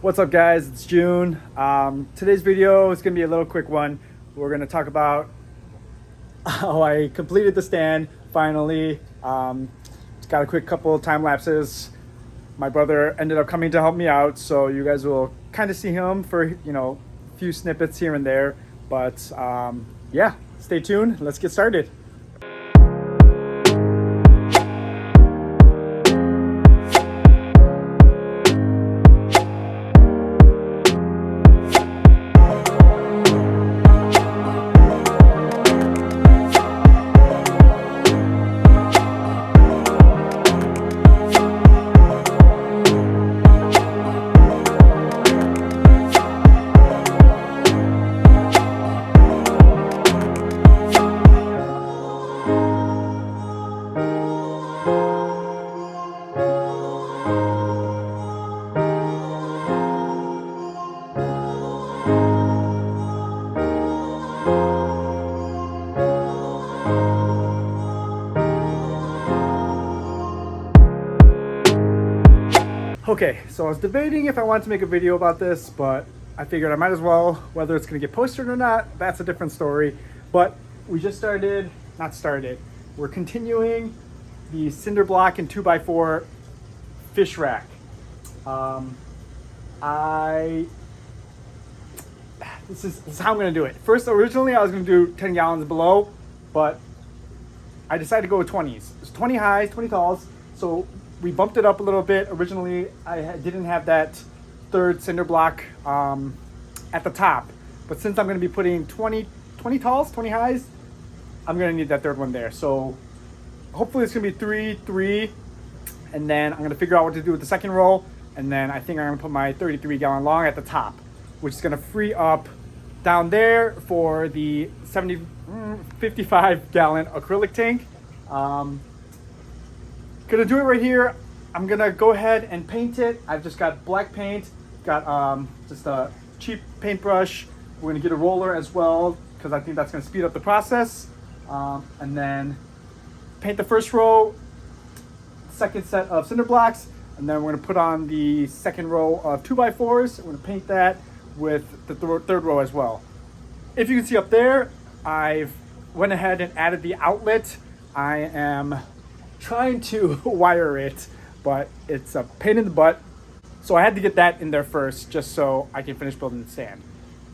What's up, guys? It's June. Today's video is going to be a little quick one. We're going to talk about how I completed the stand finally. It's got a quick couple of time lapses. My brother ended up coming to help me out, so you guys will kind of see him for a few snippets here and there. But yeah, stay tuned. Let's get started. Okay, so I was debating if I wanted to make a video about this, but I figured I might as well. Whether it's going to get posted or not, that's a different story. But we just we're continuing the cinder block and 2x4 fish rack. This is how I'm going to do it. First, originally I was going to do 10 gallons below, but I decided to go with 20s. There's 20 highs, 20 talls, so we bumped it up a little bit. Originally, I didn't have that third cinder block at the top. But since I'm going to be putting 20 talls, 20 highs, I'm going to need that third one there. So hopefully it's going to be 3, 3. And then I'm going to figure out what to do with the second row. And then I think I'm going to put my 33-gallon long at the top, which is going to free up down there for the 55-gallon acrylic tank. Gonna do it right here. I'm gonna go ahead and paint it. I've just got black paint, got just a cheap paintbrush. We're gonna get a roller as well because I think that's gonna speed up the process. And then paint the first row, second set of cinder blocks, and then we're gonna put on the second row of 2x4s. We're gonna paint that with the third row as well. If you can see up there, I've went ahead and added the outlet. I am trying to wire it, but it's a pain in the butt. So I had to get that in there first just so I can finish building the stand.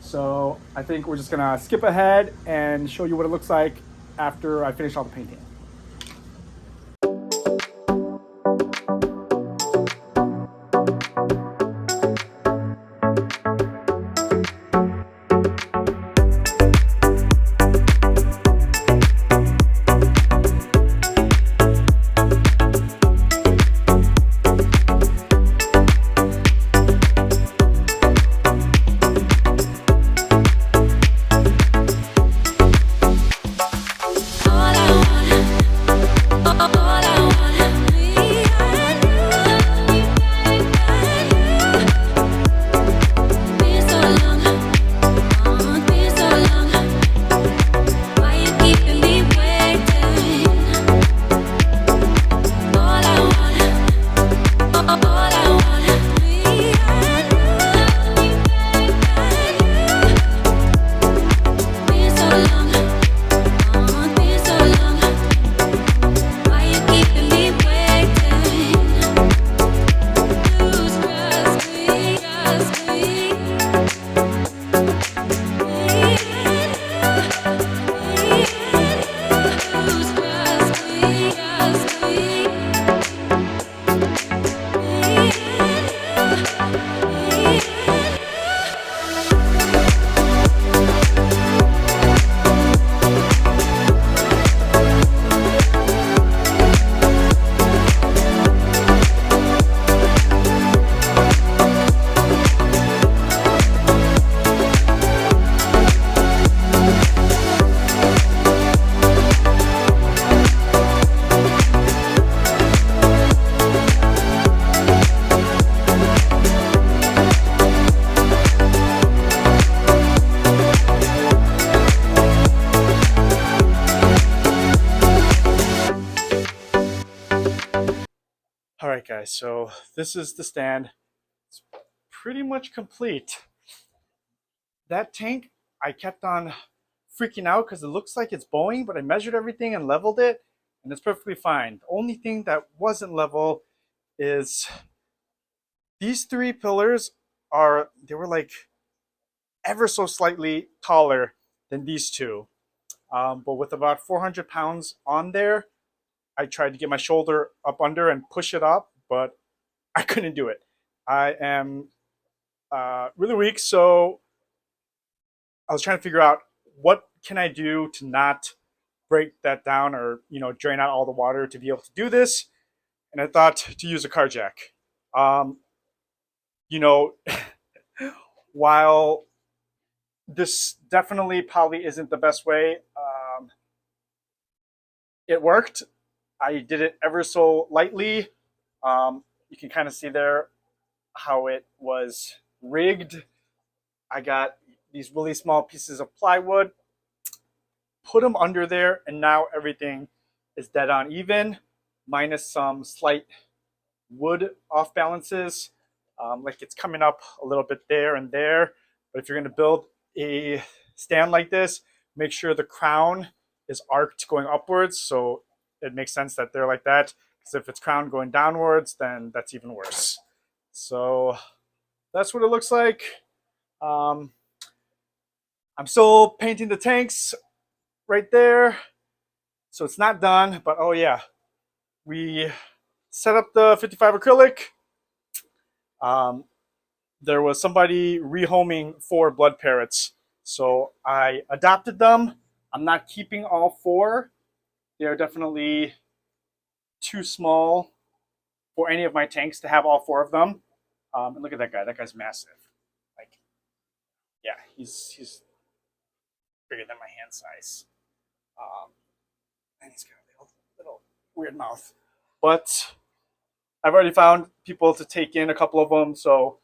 So I think we're just gonna skip ahead and show you what it looks like after I finish all the painting. All right, guys, so this is the stand. It's pretty much complete. That tank, I kept on freaking out because it looks like it's bowing, but I measured everything and leveled it, and it's perfectly fine. The only thing that wasn't level is these three pillars they were like ever so slightly taller than these two. But with about 400 pounds on there, I tried to get my shoulder up under and push it up, but I couldn't do it. I am really weak, so I was trying to figure out what can I do to not break that down or drain out all the water to be able to do this. And I thought to use a car jack. Um, you know, while this definitely probably isn't the best way, it worked. I did it ever so lightly. You can kind of see there how it was rigged. I got these really small pieces of plywood, put them under there, and now everything is dead on even, minus some slight wood off balances. Like it's coming up a little bit there and there. But if you're going to build a stand like this, make sure the crown is arced going upwards. So it makes sense that they're like that. Because if it's crown going downwards, then that's even worse. So that's what it looks like. I'm still painting the tanks right there. So it's not done, but oh yeah, we set up the 55 acrylic. There was somebody rehoming 4 blood parrots, so I adopted them. I'm not keeping all 4. They're definitely too small for any of my tanks to have all 4 of them. And look at that guy. That guy's massive. Like, yeah, he's bigger than my hand size. And he's got a little weird mouth. But I've already found people to take in a couple of them, so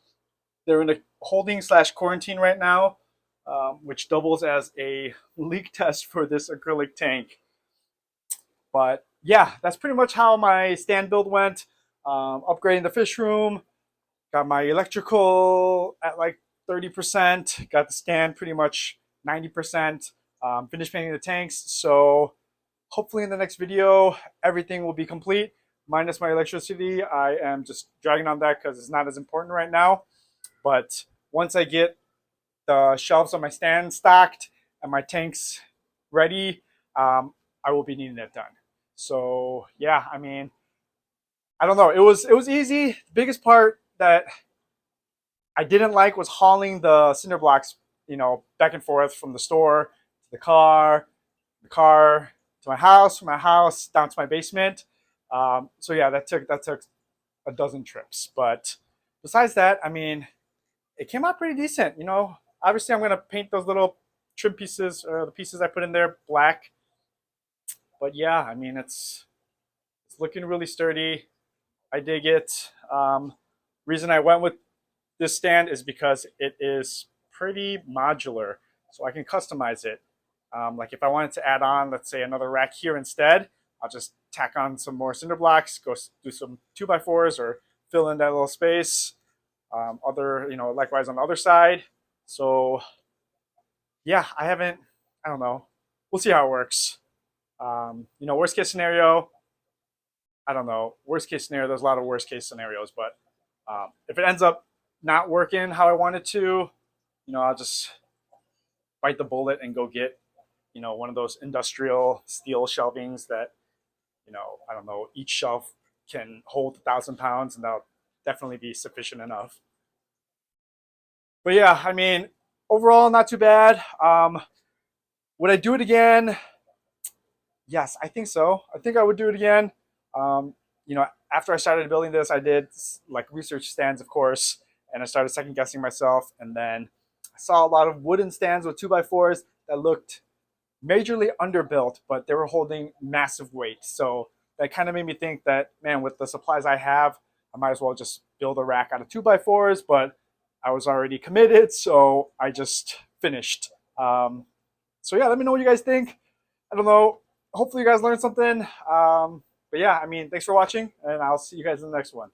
they're in a holding / quarantine right now, which doubles as a leak test for this acrylic tank. But yeah, that's pretty much how my stand build went. Upgrading the fish room, got my electrical at like 30%, got the stand pretty much 90%, finished painting the tanks. So hopefully in the next video, everything will be complete, minus my electricity. I am just dragging on that because it's not as important right now. But once I get the shelves on my stand stocked and my tanks ready, I will be needing that done. So yeah, I mean, I don't know. It was easy. The biggest part that I didn't like was hauling the cinder blocks, back and forth from the store to the car to my house, from my house down to my basement. So yeah, that took a dozen trips. But besides that, I mean, it came out pretty decent. Obviously I'm gonna paint those little trim pieces, the pieces I put in there, black. But yeah, I mean, it's looking really sturdy. I dig it. Reason I went with this stand is because it is pretty modular, so I can customize it. Like if I wanted to add on, let's say, another rack here instead, I'll just tack on some more cinder blocks, go do some 2x4s, or fill in that little space. Likewise on the other side. So yeah, I don't know. We'll see how it works. Worst case scenario, I don't know. Worst case scenario, there's a lot of worst case scenarios, but if it ends up not working how I want it to, I'll just bite the bullet and go get, one of those industrial steel shelvings that, I don't know, each shelf can hold 1,000 pounds, and that'll definitely be sufficient enough. But yeah, I mean, overall, not too bad. Would I do it again? Yes, I think so. I think I would do it again. After I started building this, I did like research stands, of course, and I started second guessing myself. And then I saw a lot of wooden stands with 2x4s that looked majorly underbuilt, but they were holding massive weight. So that kind of made me think that, man, with the supplies I have, I might as well just build a rack out of 2x4s. But I was already committed, so I just finished. So yeah, let me know what you guys think. I don't know. Hopefully you guys learned something. But yeah, I mean, thanks for watching, and I'll see you guys in the next one.